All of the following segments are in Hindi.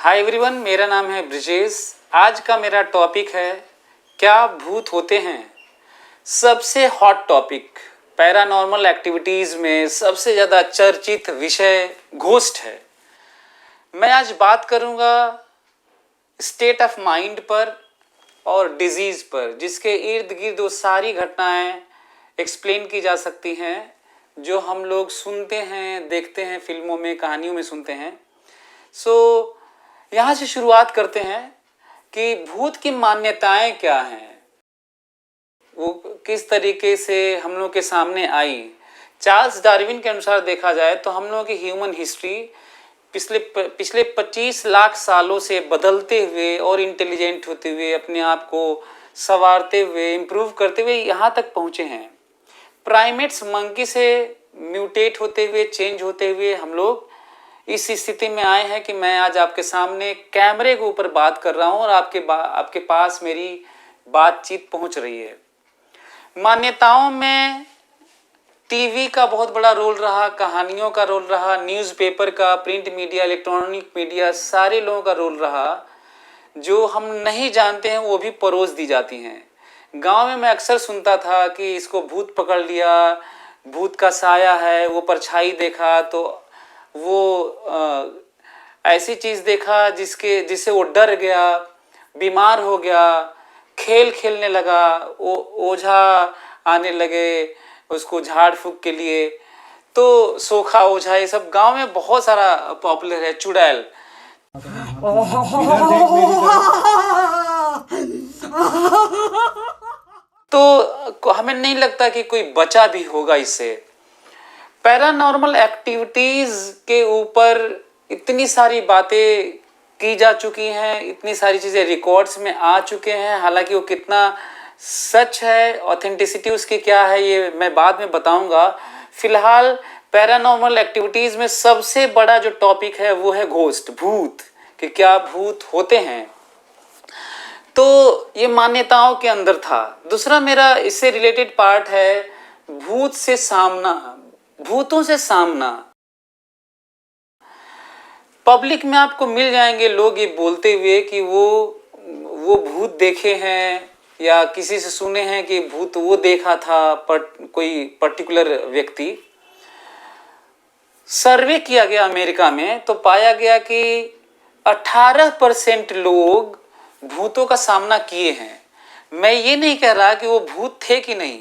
हाय एवरीवन, मेरा नाम है ब्रिजेश। आज का मेरा टॉपिक है क्या भूत होते हैं। सबसे हॉट टॉपिक पैरानॉर्मल एक्टिविटीज़ में सबसे ज़्यादा चर्चित विषय घोस्ट है। मैं आज बात करूँगा स्टेट ऑफ माइंड पर और डिजीज़ पर, जिसके इर्द गिर्द वो सारी घटनाएं एक्सप्लेन की जा सकती हैं जो हम लोग सुनते हैं, देखते हैं, फिल्मों में, कहानियों में सुनते हैं। यहाँ से शुरुआत करते हैं कि भूत की मान्यताएं क्या हैं, वो किस तरीके से हम लोग के सामने आई। चार्ल्स डार्विन के अनुसार देखा जाए तो हम लोगों की ह्यूमन हिस्ट्री पिछले 25 लाख सालों से बदलते हुए और इंटेलिजेंट होते हुए, अपने आप को संवारते हुए, इम्प्रूव करते हुए यहाँ तक पहुँचे हैं। प्राइमेट्स मंकी से म्यूटेट होते हुए, चेंज होते हुए हम लोग इस स्थिति में आए हैं कि मैं आज आपके सामने कैमरे के ऊपर बात कर रहा हूँ और आपके पास मेरी बातचीत पहुँच रही है। मान्यताओं में टीवी का बहुत बड़ा रोल रहा, कहानियों का रोल रहा, न्यूज़पेपर का, प्रिंट मीडिया, इलेक्ट्रॉनिक मीडिया, सारे लोगों का रोल रहा। जो हम नहीं जानते हैं वो भी परोस दी जाती हैं। गांव में मैं अक्सर सुनता था कि इसको भूत पकड़ लिया, भूत का साया है, वो परछाई देखा तो वो ऐसी चीज़ देखा जिससे वो डर गया, बीमार हो गया, खेल खेलने लगा, ओझा आने लगे उसको झाड़ फूक के लिए। तो सोखा ओझा ये सब गांव में बहुत सारा पॉपुलर है। चुड़ैल तो हमें नहीं लगता कि कोई बचा भी होगा इससे। पैरानॉर्मल एक्टिविटीज़ के ऊपर इतनी सारी बातें की जा चुकी हैं, इतनी सारी चीज़ें रिकॉर्ड्स में आ चुके हैं। हालांकि वो कितना सच है, ऑथेंटिसिटी उसकी क्या है, ये मैं बाद में बताऊंगा। फिलहाल पैरानॉर्मल एक्टिविटीज़ में सबसे बड़ा जो टॉपिक है वो है घोस्ट, भूत, कि क्या भूत होते हैं। तो ये मान्यताओं के अंदर था। दूसरा मेरा इससे रिलेटेड पार्ट है भूत से सामना, भूतों से सामना। पब्लिक में आपको मिल जाएंगे लोग ये बोलते हुए कि वो भूत देखे हैं, या किसी से सुने हैं कि भूत वो देखा था, कोई पर्टिकुलर व्यक्ति। सर्वे किया गया अमेरिका में तो पाया गया कि 18% लोग भूतों का सामना किए हैं। मैं ये नहीं कह रहा कि वो भूत थे कि नहीं,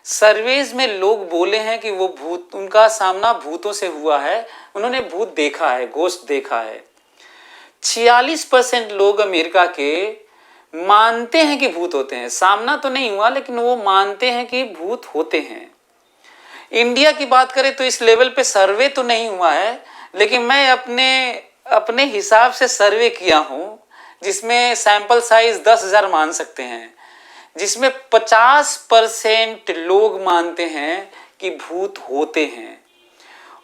सर्वेज में लोग बोले हैं कि वो भूत, उनका सामना भूतों से हुआ है, उन्होंने भूत देखा है, घोस्ट देखा है। 46% लोग अमेरिका के मानते हैं कि भूत होते हैं। सामना तो नहीं हुआ लेकिन वो मानते हैं कि भूत होते हैं। इंडिया की बात करें तो इस लेवल पे सर्वे तो नहीं हुआ है, लेकिन मैं अपने हिसाब से सर्वे किया हूँ, जिसमें सैंपल साइज 10,000 मान सकते हैं, जिसमें 50% लोग मानते हैं कि भूत होते हैं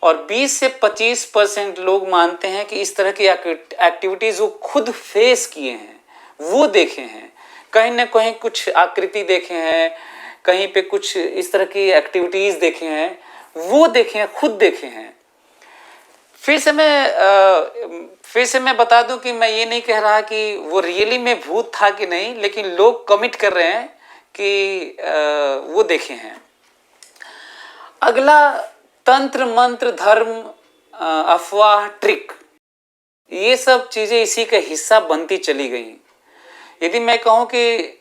और 20 से 25% लोग मानते हैं कि इस तरह की एक्टिविटीज़ वो खुद फेस किए हैं, वो देखे हैं। कहीं ना कहीं कुछ आकृति देखे हैं, कहीं पे कुछ इस तरह की एक्टिविटीज़ देखे हैं, वो देखे हैं, खुद देखे हैं। फिर से मैं बता दूं कि मैं ये नहीं कह रहा कि वो रियली में भूत था कि नहीं, लेकिन लोग कमिट कर रहे हैं कि वो देखे हैं। अगला तंत्र मंत्र, धर्म, अफवाह, ट्रिक, ये सब चीज़ें इसी का हिस्सा बनती चली गई। यदि मैं कहूँ कि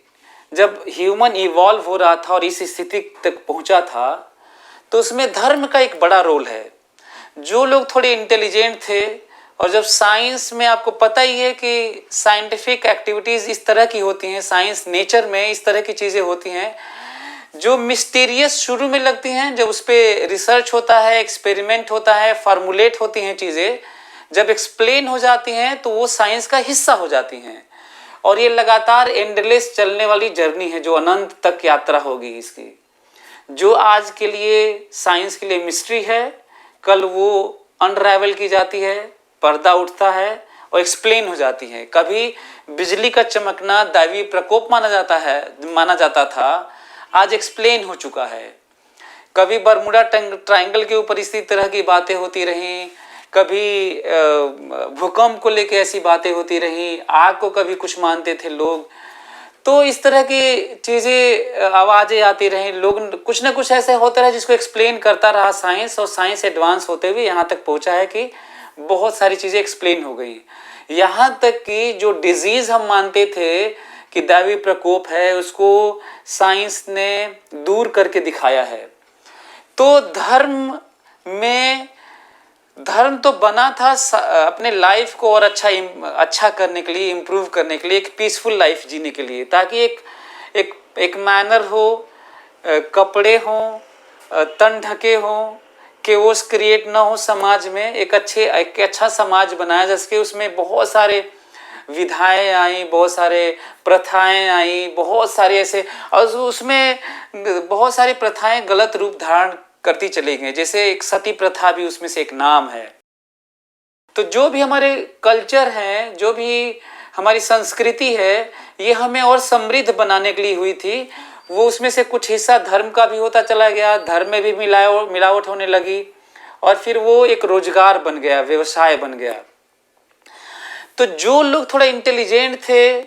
जब ह्यूमन इवॉल्व हो रहा था और इस स्थिति तक पहुँचा था तो उसमें धर्म का एक बड़ा रोल है। जो लोग थोड़े इंटेलिजेंट थे, और जब साइंस में आपको पता ही है कि साइंटिफिक एक्टिविटीज़ इस तरह की होती हैं, साइंस नेचर में इस तरह की चीज़ें होती हैं जो मिस्टीरियस शुरू में लगती हैं, जब उस पर रिसर्च होता है, एक्सपेरिमेंट होता है, फार्मूलेट होती हैं चीज़ें, जब एक्सप्लेन हो जाती हैं तो वो साइंस का हिस्सा हो जाती हैं। और ये लगातार एंडलेस चलने वाली जर्नी है जो अनंत तक यात्रा होगी इसकी। जो आज के लिए साइंस के लिए मिस्ट्री है, कल वो अनराइवल की जाती है, पर्दा उठता है और एक्सप्लेन हो जाती है। कभी बिजली का चमकना दैवीय प्रकोप माना जाता था, आज एक्सप्लेन हो चुका है। कभी बरमुडा ट्रायंगल के ऊपर इसी तरह की बातें होती रहीं, कभी भूकंप को लेके ऐसी बातें होती रही, आग को कभी कुछ मानते थे लोग। तो इस तरह की चीज़ें आवाज़ें आती रहीं, लोग कुछ ना कुछ ऐसे होता रहा जिसको एक्सप्लेन करता रहा साइंस, और साइंस एडवांस होते हुए यहाँ तक पहुँचा है कि बहुत सारी चीज़ें एक्सप्लेन हो गई। यहाँ तक कि जो डिजीज़ हम मानते थे कि दैवी प्रकोप है, उसको साइंस ने दूर करके दिखाया है। तो धर्म तो बना था अपने लाइफ को और अच्छा करने के लिए, इम्प्रूव करने के लिए, एक पीसफुल लाइफ जीने के लिए, ताकि एक मैनर हो, कपड़े हों, तन ढके हों, केओस क्रिएट ना हो समाज में, एक अच्छा समाज बनाया जा सके। उसमें बहुत सारे विधाएं आई, बहुत सारे प्रथाएं आई, बहुत सारे ऐसे, और उसमें बहुत सारी प्रथाएं गलत रूप धारण करती चली गई। जैसे एक सती प्रथा भी उसमें से एक नाम है। तो जो भी हमारे कल्चर हैं, जो भी हमारी संस्कृति है, ये हमें और समृद्ध बनाने के लिए हुई थी। वो उसमें से कुछ हिस्सा धर्म का भी होता चला गया, धर्म में भी मिलावट होने लगी, और फिर वो एक रोजगार बन गया, व्यवसाय बन गया। तो जो लोग थोड़ा इंटेलिजेंट थे,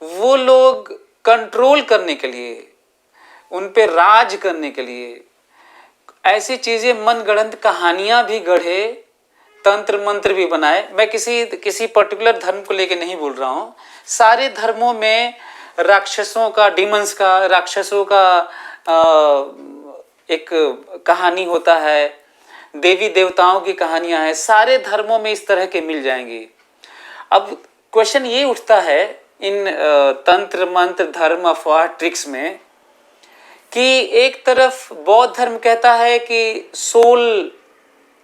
वो लोग कंट्रोल करने के लिए, उन पे राज करने के लिए ऐसी चीजें मनगढ़ंत कहानियां भी गढ़े, तंत्र मंत्र भी बनाए। मैं किसी पर्टिकुलर धर्म को लेके नहीं बोल रहा हूँ। सारे धर्मों में राक्षसों का एक कहानी होता है, देवी देवताओं की कहानियां हैं। सारे धर्मों में इस तरह के मिल जाएंगी। अब क्वेश्चन ये उठता है इन तंत्र मंत्र धर्म अफवाह ट्रिक्स में कि एक तरफ बौद्ध धर्म कहता है कि सोल,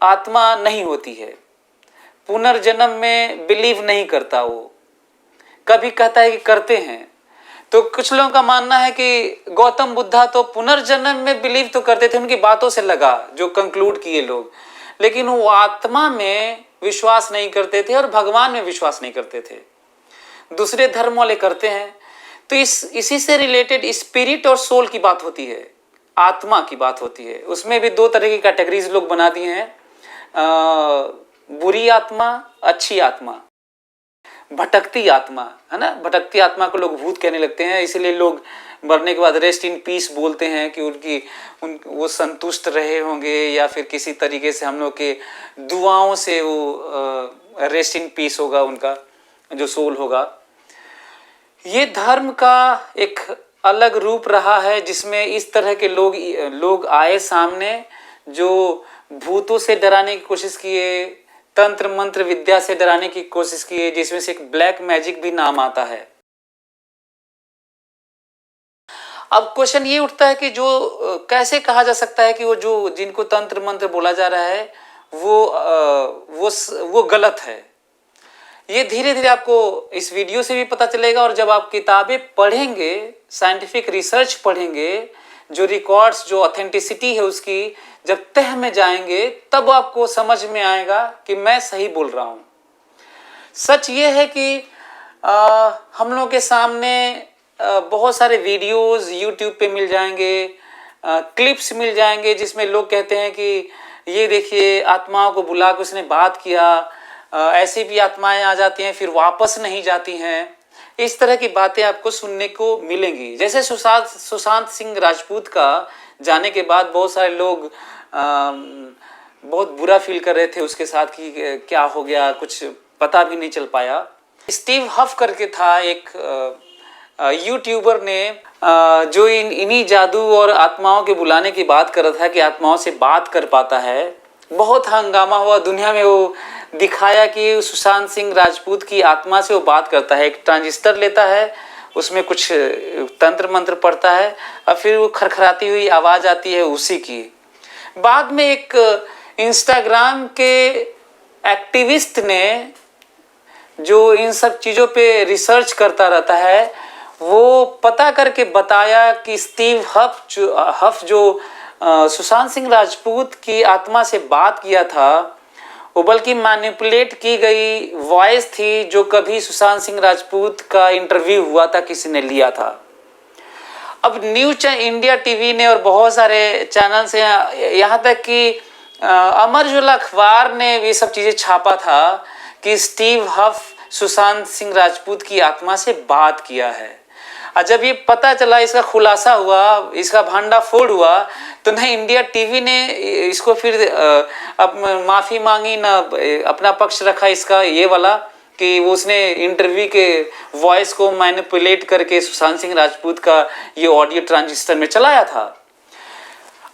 आत्मा नहीं होती है, पुनर्जन्म में बिलीव नहीं करता, वो कभी कहता है कि करते हैं। तो कुछ लोगों का मानना है कि गौतम बुद्धा तो पुनर्जन्म में बिलीव तो करते थे, उनकी बातों से लगा जो कंक्लूड किए लोग, लेकिन वो आत्मा में विश्वास नहीं करते थे और भगवान में विश्वास नहीं करते थे। दूसरे धर्म वाले करते हैं। तो इसी से रिलेटेड स्पिरिट और सोल की बात होती है, आत्मा की बात होती है। उसमें भी दो तरह की कैटेगरीज लोग बना दिए हैं, बुरी आत्मा, अच्छी आत्मा, भटकती आत्मा, है ना। भटकती आत्मा को लोग भूत कहने लगते हैं, इसलिए लोग मरने के बाद रेस्ट इन पीस बोलते हैं कि वो संतुष्ट रहे होंगे, या फिर किसी तरीके से हम लोग के दुआओं से वो रेस्ट इन पीस होगा, उनका जो सोल होगा। ये धर्म का एक अलग रूप रहा है जिसमें इस तरह के लोग आए सामने, जो भूतों से डराने की कोशिश किए, तंत्र मंत्र विद्या से डराने की कोशिश किए, जिसमें से एक ब्लैक मैजिक भी नाम आता है। अब क्वेश्चन ये उठता है कि जो कैसे कहा जा सकता है कि वो जिनको तंत्र मंत्र बोला जा रहा है वो गलत है। ये धीरे धीरे आपको इस वीडियो से भी पता चलेगा, और जब आप किताबें पढ़ेंगे, साइंटिफिक रिसर्च पढ़ेंगे, जो रिकॉर्ड्स, जो ऑथेंटिसिटी है उसकी, जब तह में जाएंगे, तब आपको समझ में आएगा कि मैं सही बोल रहा हूँ। सच ये है कि हम लोग के सामने बहुत सारे वीडियोस यूट्यूब पे मिल जाएंगे, क्लिप्स मिल जाएंगे, जिसमें लोग कहते हैं कि ये देखिए आत्माओं को बुला के उसने बात किया, ऐसी भी आत्माएं आ जाती हैं फिर वापस नहीं जाती हैं। इस तरह की बातें आपको सुनने को मिलेंगी। जैसे सुशांत सिंह राजपूत का जाने के बाद बहुत सारे लोग बहुत बुरा फील कर रहे थे उसके साथ कि क्या हो गया, कुछ पता भी नहीं चल पाया। स्टीव हफ करके था एक यूट्यूबर ने, जो इन्हीं जादू और आत्माओं के बुलाने की बात कर रहा था कि आत्माओं से बात कर पाता है। बहुत हंगामा हुआ दुनिया में। वो दिखाया कि सुशांत सिंह राजपूत की आत्मा से वो बात करता है, एक ट्रांजिस्टर लेता है, उसमें कुछ तंत्र मंत्र पढ़ता है, और फिर वो खरखराती हुई आवाज़ आती है उसी की। बाद में एक इंस्टाग्राम के एक्टिविस्ट ने, जो इन सब चीज़ों पे रिसर्च करता रहता है, वो पता करके बताया कि स्टीव हफ जो सुशांत सिंह राजपूत की आत्मा से बात किया था, वो बल्कि मैनिपुलेट की गई वॉइस थी जो कभी सुशांत सिंह राजपूत का इंटरव्यू हुआ था, किसी ने लिया था। अब न्यूज़ इंडिया टीवी ने और बहुत सारे चैनल्स हैं, यहाँ तक कि अमर उजाला अखबार ने ये सब चीज़ें छापा था कि स्टीव हफ सुशांत सिंह राजपूत की आत्मा से बात किया है। और जब ये पता चला, इसका खुलासा हुआ, इसका भांडाफोड़ हुआ, तो ना इंडिया टीवी ने इसको फिर अब माफ़ी मांगी, ना अपना पक्ष रखा इसका ये वाला कि वो उसने इंटरव्यू के वॉइस को मैनिपुलेट करके सुशांत सिंह राजपूत का ये ऑडियो ट्रांजिस्टर में चलाया था।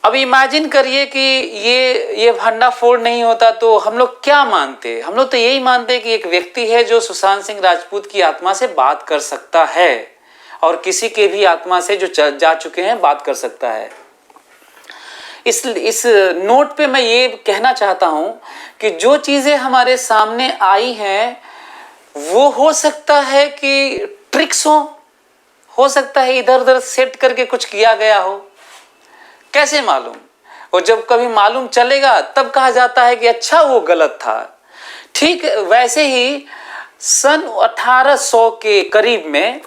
अब इमेजिन करिए कि ये भंडाफोड़ नहीं होता तो हम लोग क्या मानते? हम लोग तो यही मानते कि एक व्यक्ति है जो सुशांत सिंह राजपूत की आत्मा से बात कर सकता है और किसी के भी आत्मा से जो जा चुके हैं बात कर सकता है। इस नोट पे मैं ये कहना चाहता हूं कि जो चीज़ें हमारे सामने आई हैं वो हो सकता है कि ट्रिक्स हो सकता है इधर उधर सेट करके कुछ किया गया हो, कैसे मालूम? और जब कभी मालूम चलेगा तब कहा जाता है कि अच्छा वो गलत था। ठीक वैसे ही सन 1800 के करीब में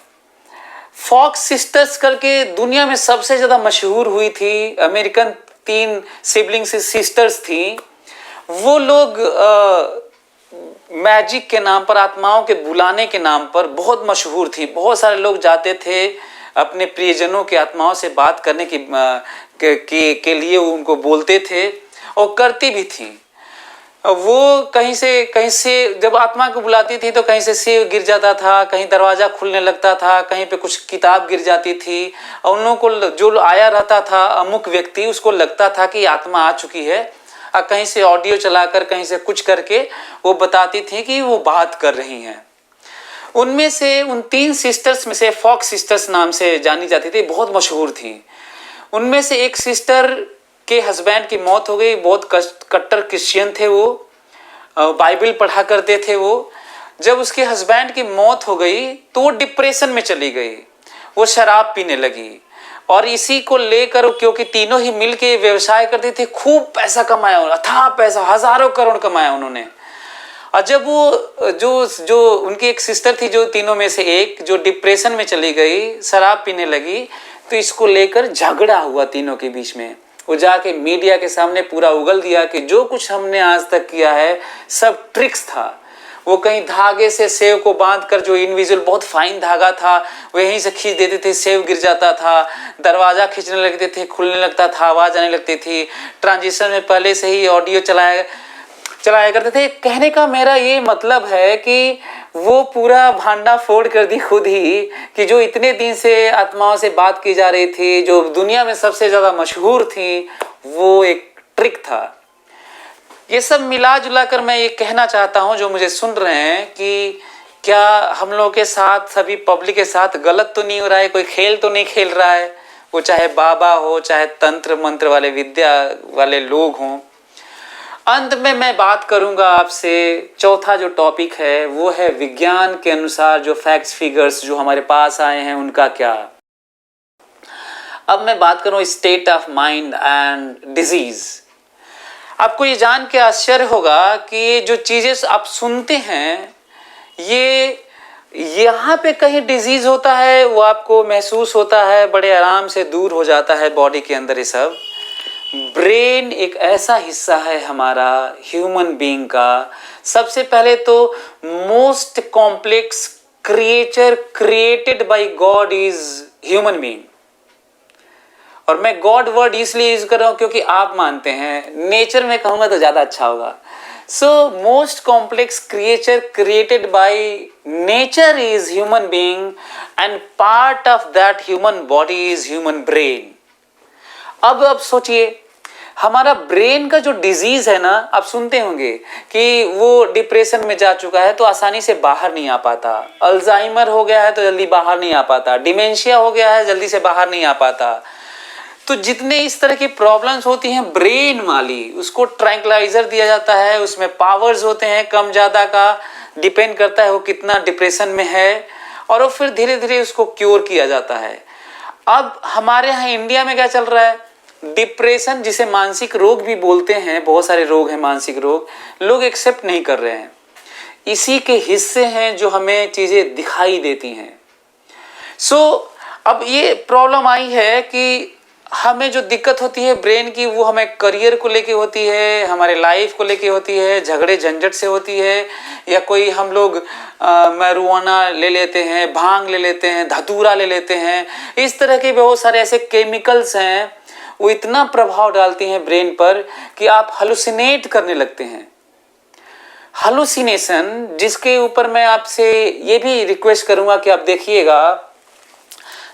फॉक्स सिस्टर्स करके दुनिया में सबसे ज़्यादा मशहूर हुई थी, अमेरिकन 3 सिबलिंग सिस्टर्स थी। वो लोग मैजिक के नाम पर, आत्माओं के बुलाने के नाम पर बहुत मशहूर थी। बहुत सारे लोग जाते थे अपने प्रियजनों की आत्माओं से बात करने के लिए उनको बोलते थे और करती भी थी। वो कहीं से जब आत्मा को बुलाती थी तो कहीं से सेव गिर जाता था, कहीं दरवाज़ा खुलने लगता था, कहीं पे कुछ किताब गिर जाती थी और उन लोगों को जो आया रहता था अमुक व्यक्ति, उसको लगता था कि आत्मा आ चुकी है और कहीं से ऑडियो चलाकर कहीं से कुछ करके वो बताती थी कि वो बात कर रही हैं। उनमें से उन 3 सिस्टर्स में से फॉक्स सिस्टर्स नाम से जानी जाती थी, बहुत मशहूर थी। उनमें से एक सिस्टर के हस्बैंड की मौत हो गई। बहुत कट्टर क्रिश्चियन थे वो, बाइबल पढ़ा करते थे वो। जब उसके हस्बैंड की मौत हो गई तो वो डिप्रेशन में चली गई, वो शराब पीने लगी और इसी को लेकर, क्योंकि तीनों ही मिलके व्यवसाय करते थे, खूब पैसा कमाया, अथाह पैसा, हजारों करोड़ कमाया उन्होंने। और जब वो जो उनकी एक सिस्टर थी, जो तीनों में से एक, जो डिप्रेशन में चली गई, शराब पीने लगी, तो इसको लेकर झगड़ा हुआ तीनों के बीच में। वो जाके मीडिया के सामने पूरा उगल दिया कि जो कुछ हमने आज तक किया है सब ट्रिक्स था। वो कहीं धागे से सेव को बांधकर, जो इनविजिबल बहुत फाइन धागा था, वो यहीं से खींच देते थे, सेव गिर जाता था, दरवाज़ा खींचने लगते थे, खुलने लगता था, आवाज़ आने लगती थी। ट्रांजिशन में पहले से ही ऑडियो चलाया करते थे। कहने का मेरा ये मतलब है कि वो पूरा भांडा फोड़ कर दी खुद ही कि जो इतने दिन से आत्माओं से बात की जा रही थी, जो दुनिया में सबसे ज़्यादा मशहूर थी, वो एक ट्रिक था। ये सब मिला जुला कर मैं ये कहना चाहता हूँ जो मुझे सुन रहे हैं कि क्या हम लोग के साथ, सभी पब्लिक के साथ गलत तो नहीं हो रहा है, कोई खेल तो नहीं खेल रहा है, वो चाहे बाबा हो, चाहे तंत्र मंत्र वाले विद्या वाले लोग हों। अंत में मैं बात करूंगा आपसे, चौथा जो टॉपिक है वो है विज्ञान के अनुसार जो फैक्ट्स फिगर्स जो हमारे पास आए हैं उनका क्या। अब मैं बात करूं state of mind and disease. आपको ये जान के आश्चर्य होगा कि ये जो चीज़ें आप सुनते हैं, ये यहाँ पे कहीं डिजीज होता है, वो आपको महसूस होता है, बड़े आराम से दूर हो जाता है बॉडी के अंदर। ये सब ब्रेन एक ऐसा हिस्सा है हमारा ह्यूमन बीइंग का, सबसे पहले तो most complex creature created by God is human being. और मैं गॉड वर्ड इसलिए यूज कर रहा हूं क्योंकि आप मानते हैं, नेचर में कहूंगा तो ज्यादा अच्छा होगा। So most complex creature created by nature is human being and part of that human body is human brain. अब सोचिए, हमारा ब्रेन का जो डिजीज है ना, आप सुनते होंगे कि वो डिप्रेशन में जा चुका है तो आसानी से बाहर नहीं आ पाता, अल्जाइमर हो गया है तो जल्दी बाहर नहीं आ पाता, डिमेंशिया हो गया है जल्दी से बाहर नहीं आ पाता। तो जितने इस तरह की प्रॉब्लम्स होती हैं ब्रेन वाली, उसको ट्रैंक्विलाइजर दिया जाता है, उसमें पावर्स होते हैं कम ज़्यादा का, डिपेंड करता है वो कितना डिप्रेशन में है, और वो फिर धीरे धीरे उसको क्योर किया जाता है। अब हमारे यहाँ इंडिया में क्या चल रहा है, डिप्रेशन जिसे मानसिक रोग भी बोलते हैं, बहुत सारे रोग हैं मानसिक रोग, लोग एक्सेप्ट नहीं कर रहे हैं। इसी के हिस्से हैं जो हमें चीज़ें दिखाई देती हैं। सो अब ये प्रॉब्लम आई है कि हमें जो दिक्कत होती है ब्रेन की, वो हमें करियर को लेके होती है, हमारे लाइफ को लेके होती है, झगड़े झंझट से होती है, या कोई हम लोग marijuana ले लेते हैं, भांग ले लेते हैं, धतूरा ले लेते हैं। इस तरह के बहुत सारे ऐसे केमिकल्स हैं, वो इतना प्रभाव डालती हैं ब्रेन पर कि आप हलुसिनेट करने लगते हैं। हलुसिनेशन, जिसके ऊपर मैं आपसे ये भी रिक्वेस्ट करूंगा कि आप देखिएगा,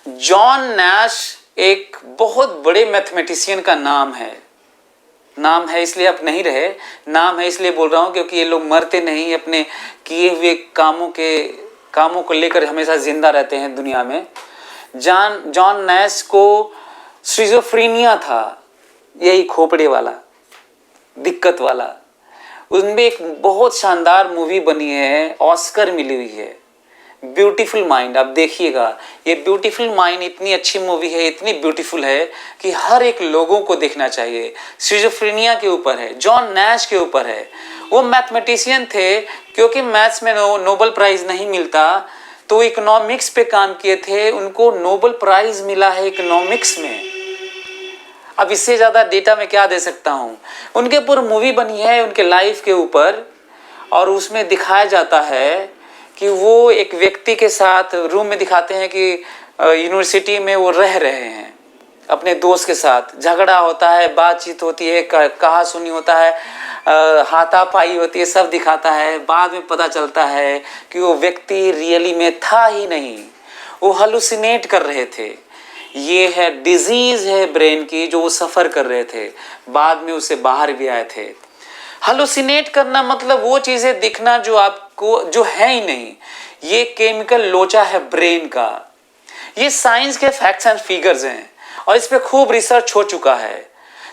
जॉन नैश एक बहुत बड़े मैथमेटिशियन का नाम है इसलिए आप नहीं रहे, नाम है इसलिए बोल रहा हूँ क्योंकि ये लोग मरते नहीं, अपने किए हुए कामों को लेकर हमेशा जिंदा रहते हैं दुनिया में। जॉन नैश को सिजोफ्रेनिया था, यही खोपड़े वाला दिक्कत वाला। उनमें एक बहुत शानदार मूवी बनी है, ऑस्कर मिली हुई है, ब्यूटीफुल माइंड। आप देखिएगा, ये ब्यूटीफुल माइंड इतनी अच्छी मूवी है, इतनी ब्यूटीफुल है कि हर एक लोगों को देखना चाहिए। सिजोफ्रेनिया के ऊपर है, जॉन नैश के ऊपर है। वो मैथमेटिशियन थे, क्योंकि मैथ्स में नोबेल प्राइज नहीं मिलता तो इकोनॉमिक्स पे काम किए थे, उनको नोबेल प्राइज मिला है इकोनॉमिक्स में। अब इससे ज़्यादा डेटा मैं क्या दे सकता हूँ। उनके ऊपर मूवी बनी है उनके लाइफ के ऊपर, और उसमें दिखाया जाता है कि वो एक व्यक्ति के साथ रूम में दिखाते हैं कि यूनिवर्सिटी में वो रह रहे हैं अपने दोस्त के साथ, झगड़ा होता है, बातचीत होती है, कहा सुनी होता है, हाथापाई होती है, सब दिखाता है। बाद में पता चलता है कि वो व्यक्ति रियली में था ही नहीं, वो हलुसिनेट कर रहे थे। ये है डिजीज है ब्रेन की जो वो सफ़र कर रहे थे, बाद में उससे बाहर भी आए थे। हलुसिनेट करना मतलब वो चीज़ें दिखना जो आपको जो है ही नहीं। ये केमिकल लोचा है ब्रेन का। ये साइंस के फैक्ट्स एंड फिगर्स हैं और इस पे खूब रिसर्च हो चुका है।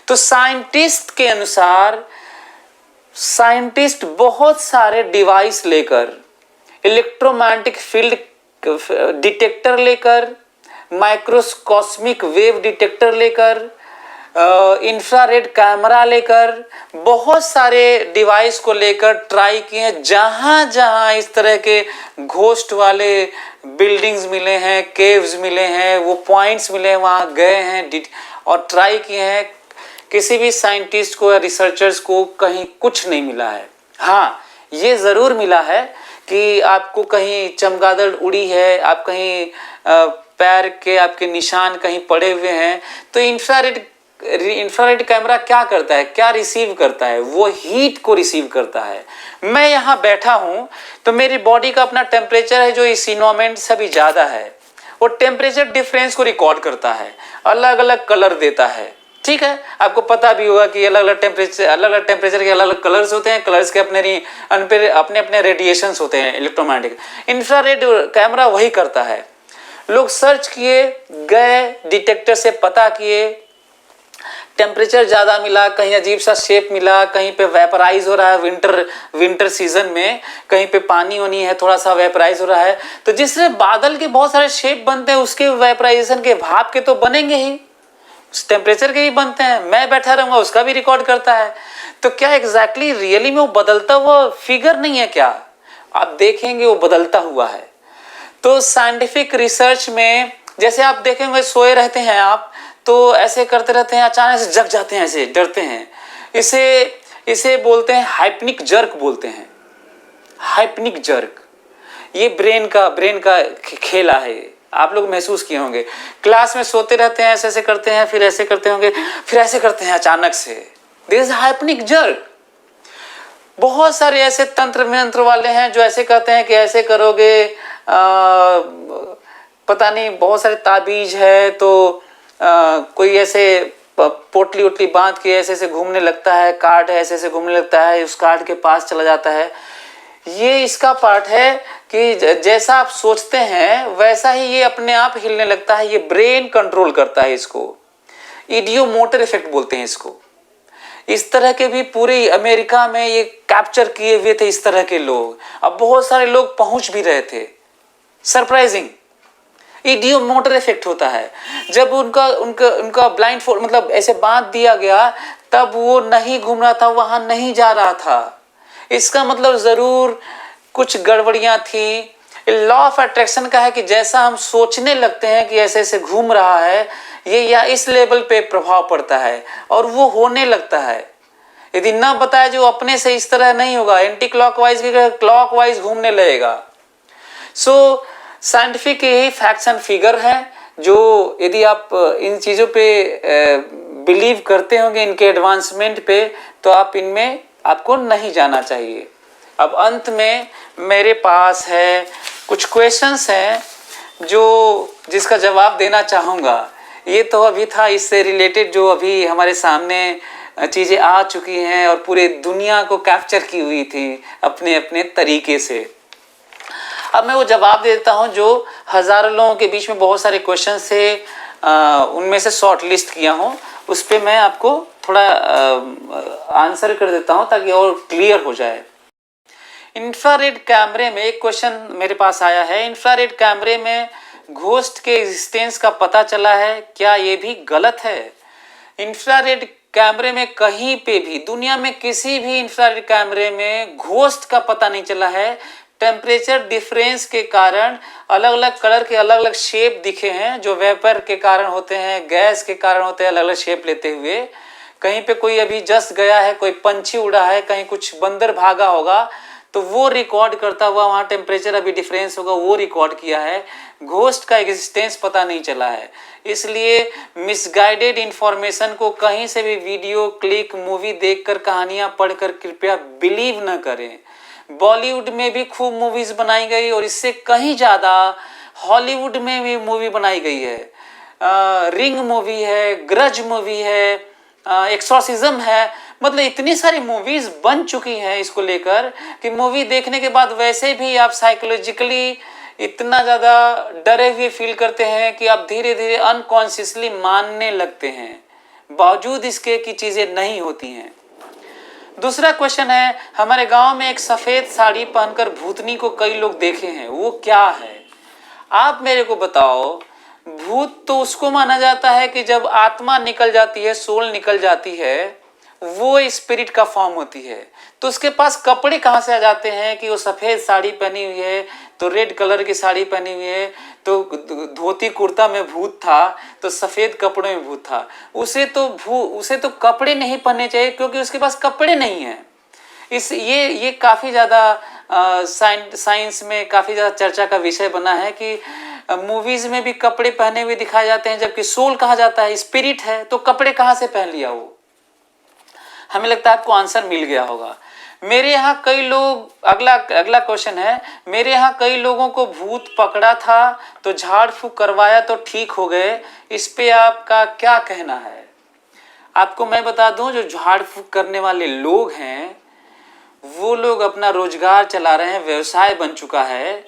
तो साइंटिस्ट के अनुसार, साइंटिस्ट बहुत सारे डिवाइस लेकर, इलेक्ट्रोमैग्नेटिक फील्ड डिटेक्टर लेकर, माइक्रोस्कोस्मिक वेव डिटेक्टर लेकर, इंफ्रारेड कैमरा लेकर, बहुत सारे डिवाइस को लेकर ट्राई किए। जहाँ जहाँ इस तरह के घोस्ट वाले बिल्डिंग्स मिले हैं, केव्स मिले हैं, वो पॉइंट्स मिले हैं, वहाँ गए हैं और ट्राई किए हैं। किसी भी साइंटिस्ट को या रिसर्चर्स को कहीं कुछ नहीं मिला है। हाँ, ये ज़रूर मिला है कि आपको कहीं चमगादड़ उड़ी है, आप कहीं पैर के आपके निशान कहीं पड़े हुए हैं। तो इंफ्रारेड कैमरा क्या करता है, क्या रिसीव करता है? वो हीट को रिसीव करता है। मैं यहाँ बैठा हूँ तो मेरी बॉडी का अपना टेम्परेचर है जो इस इन्वायरमेंट से भी ज़्यादा है, वो टेम्परेचर डिफरेंस को रिकॉर्ड करता है, अलग अलग कलर देता है। ठीक है, आपको पता भी होगा कि अलग अलग टेम्परेचर के अलग अलग कलर्स होते हैं, कलर्स के अपने अपने रेडिएशंस होते हैं इलेक्ट्रोमैग्नेटिक। इंफ्रारेड कैमरा वही करता है। लोग सर्च किए, गए डिटेक्टर से पता किए, टेम्परेचर ज़्यादा मिला, कहीं अजीब सा शेप मिला, कहीं पे वेपराइज हो रहा है विंटर सीजन में, कहीं पे पानी होनी है, थोड़ा सा वेपराइज हो रहा है। तो जिससे बादल के बहुत सारे शेप बनते हैं, उसके वेपराइजेशन के भाप के तो बनेंगे ही, उस टेम्परेचर के भी बनते हैं। मैं बैठा रहूँगा, उसका भी रिकॉर्ड करता है। तो क्या एग्जैक्टली रियली में वो बदलता हुआ फिगर नहीं है क्या? आप देखेंगे वो बदलता हुआ है। तो साइंटिफिक रिसर्च में जैसे आप देखेंगे, सोए रहते हैं आप तो ऐसे करते रहते हैं, अचानक से जग जाते हैं, ऐसे डरते हैं। इसे बोलते हैं हाइपनिक जर्क बोलते हैं। हाइपनिक जर्क ये ब्रेन का खेला है। आप लोग महसूस किए होंगे, क्लास में सोते रहते हैं, ऐसे ऐसे करते हैं, फिर ऐसे करते होंगे, फिर ऐसे करते हैं अचानक से। This is hypnic jerk. बहुत सारे ऐसे तंत्र मंत्र वाले हैं जो ऐसे कहते हैं कि ऐसे करोगे, पता नहीं, बहुत सारे ताबीज है तो कोई ऐसे पोटली उटली बांध के ऐसे ऐसे घूमने लगता है, कार्ड है ऐसे ऐसे घूमने लगता है, उस कार्ड के पास चला जाता है। ये इसका पार्ट है कि जैसा आप सोचते हैं वैसा ही ये अपने आप हिलने लगता है। ये ब्रेन कंट्रोल करता है इसको, इडियोमोटर इफेक्ट बोलते हैं इसको। इस तरह के भी पूरे अमेरिका में ये कैप्चर किए हुए थे इस तरह के लोग। अब बहुत सारे लोग पहुंच भी रहे थे। सरप्राइजिंग इडियोमोटर इफेक्ट होता है। जब उनका ब्लाइंड फोल्ड मतलब ऐसे बांध दिया गया, तब वो नहीं घूम रहा था, वहां नहीं जा रहा था। इसका मतलब जरूर कुछ गड़बड़ियां थी। लॉ ऑफ अट्रैक्शन का है कि जैसा हम सोचने लगते हैं कि ऐसे ऐसे घूम रहा है, ये या इस लेवल पे प्रभाव पड़ता है और वो होने लगता है। यदि ना बताया जो अपने से इस तरह नहीं होगा, एंटी क्लॉकवाइज की क्लॉकवाइज घूमने लगेगा। सो साइंटिफिक यही फैक्ट्स एंड फिगर है जो यदि आप इन चीज़ों पे बिलीव करते होंगे, इनके एडवांसमेंट पे, तो आप इनमें आपको नहीं जाना चाहिए। अब अंत में मेरे पास है कुछ क्वेश्चंस हैं जो जिसका जवाब देना चाहूँगा। ये तो अभी था इससे रिलेटेड जो अभी हमारे सामने चीज़ें आ चुकी हैं और पूरे दुनिया को कैप्चर की हुई थी अपने अपने तरीके से। अब मैं वो जवाब दे देता हूँ जो हज़ारों लोगों के बीच में बहुत सारे क्वेश्चन थे, उनमें से शॉर्ट लिस्ट किया हूँ, उस पर मैं आपको थोड़ा आंसर कर देता हूँ ताकि और क्लियर हो जाए। इंफ्रारेड कैमरे में एक क्वेश्चन मेरे पास आया है, इंफ्रारेड कैमरे में घोस्ट के एग्जिस्टेंस का पता चला है, क्या ये भी गलत है? इंफ्रारेड कैमरे में कहीं पे भी दुनिया में किसी भी इंफ्रारेड कैमरे में घोस्ट का पता नहीं चला है। टेम्परेचर डिफरेंस के कारण अलग अलग कलर के अलग अलग शेप दिखे हैं, जो वेपर के कारण होते हैं, गैस के कारण होते हैं, अलग अलग शेप लेते हुए। कहीं पे कोई अभी जस्ट गया है, कोई पंछी उड़ा है, कहीं कुछ बंदर भागा होगा, तो वो रिकॉर्ड करता हुआ वहाँ टेम्परेचर अभी डिफरेंस होगा, वो रिकॉर्ड किया है। घोस्ट का एग्जिस्टेंस पता नहीं चला है। इसलिए मिसगाइडेड इंफॉर्मेशन को कहीं से भी वीडियो क्लिक मूवी देखकर कहानियाँ पढ़कर कृपया बिलीव न करें। बॉलीवुड में भी खूब मूवीज बनाई गई और इससे कहीं ज़्यादा हॉलीवुड में भी मूवी बनाई गई है। रिंग मूवी है, ग्रज मूवी है, एक्सॉर्सिज्म है, मतलब इतनी सारी मूवीज बन चुकी हैं इसको लेकर कि मूवी देखने के बाद वैसे भी आप साइकोलॉजिकली इतना ज़्यादा डरे हुए फील करते हैं कि आप धीरे धीरे अनकॉन्शियसली मानने लगते हैं, बावजूद इसके कि चीज़ें नहीं होती हैं। दूसरा क्वेश्चन है, हमारे गांव में एक सफ़ेद साड़ी पहनकर भूतनी को कई लोग देखे हैं, वो क्या है? आप मेरे को बताओ। भूत तो उसको माना जाता है कि जब आत्मा निकल जाती है, सोल निकल जाती है, वो स्पिरिट का फॉर्म होती है। तो उसके पास कपड़े कहाँ से आ जाते हैं कि वो सफ़ेद साड़ी पहनी हुई है, तो रेड कलर की साड़ी पहनी हुई है, तो धोती कुर्ता में भूत था, तो सफ़ेद कपड़े में भूत था। उसे तो कपड़े नहीं पहनने चाहिए क्योंकि उसके पास कपड़े नहीं हैं। ये काफ़ी ज़्यादा साइंस में काफ़ी ज़्यादा चर्चा का विषय बना है कि मूवीज़ में भी कपड़े पहने हुए दिखाए जाते हैं, जबकि सोल कहा जाता है, स्पिरिट है, तो कपड़े कहाँ से पहन लिया वो? हमें लगता है आपको आंसर मिल गया होगा। मेरे यहाँ कई लोग, अगला क्वेश्चन है, मेरे यहाँ कई लोगों को भूत पकड़ा था तो झाड़ फूक करवाया तो ठीक हो गए, इस पे आपका क्या कहना है? आपको मैं बता दूं, जो झाड़ फूक करने वाले लोग हैं वो लोग अपना रोजगार चला रहे हैं, व्यवसाय बन चुका है।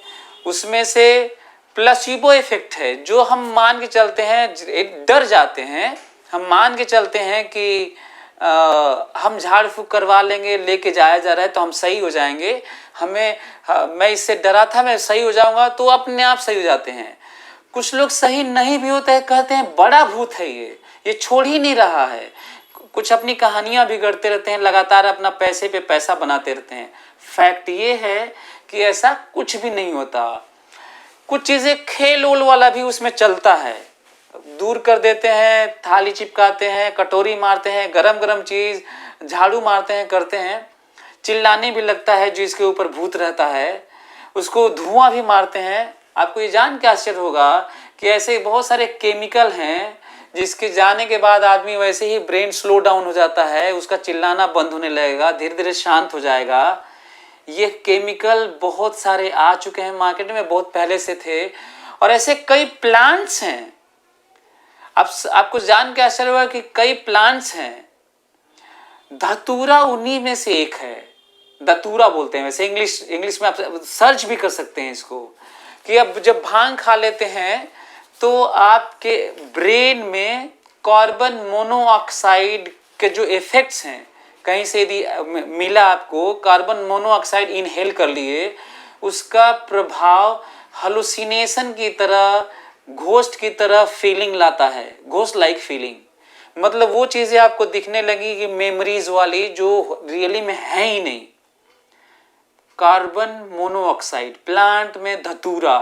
उसमें से प्लेसिबो इफेक्ट है, जो हम मान के चलते हैं, डर जाते हैं, हम मान के चलते हैं कि हम झाड़ फूक करवा लेंगे, लेके जाया जा रहा है तो हम सही हो जाएंगे, मैं इससे डरा था, मैं सही हो जाऊंगा, तो अपने आप सही हो जाते हैं। कुछ लोग सही नहीं भी होते हैं, कहते हैं बड़ा भूत है ये छोड़ ही नहीं रहा है। कुछ अपनी कहानियां बिगड़ते रहते हैं, लगातार अपना पैसे पे पैसा बनाते रहते हैं। फैक्ट ये है कि ऐसा कुछ भी नहीं होता। कुछ चीज़ें खेल ओल वाला भी उसमें चलता है, दूर कर देते हैं, थाली चिपकाते हैं, कटोरी मारते हैं, गरम गरम चीज़ झाड़ू मारते हैं, करते हैं, चिल्लाने भी लगता है जो इसके ऊपर भूत रहता है, उसको धुआं भी मारते हैं। आपको ये जान के आश्चर्य होगा कि ऐसे बहुत सारे केमिकल हैं जिसके जाने के बाद आदमी वैसे ही ब्रेन स्लो डाउन हो जाता है, उसका चिल्लाना बंद होने लगेगा, धीरे धीरे शांत हो जाएगा। ये केमिकल बहुत सारे आ चुके हैं मार्केट में, बहुत पहले से थे, और ऐसे कई प्लांट्स हैं। अब आपको जान के आश्चर्य होगा कि कई प्लांट्स हैं, धतूरा उन्हीं में से एक है। धतूरा बोलते हैं, वैसे इंग्लिश में आप सर्च भी कर सकते हैं इसको, कि अब जब भांग खा लेते हैं तो आपके ब्रेन में कार्बन मोनोऑक्साइड के जो इफेक्ट्स हैं, कहीं से यदि मिला आपको, कार्बन मोनोऑक्साइड इनहेल कर लिए, उसका प्रभाव हेलुसिनेशन की तरह, घोस्ट की तरह फीलिंग लाता है, घोस्ट लाइक फीलिंग। मतलब वो चीज़ें आपको दिखने लगी कि मेमोरीज वाली, जो रियली में है ही नहीं। कार्बन मोनोऑक्साइड, प्लांट में धतूरा,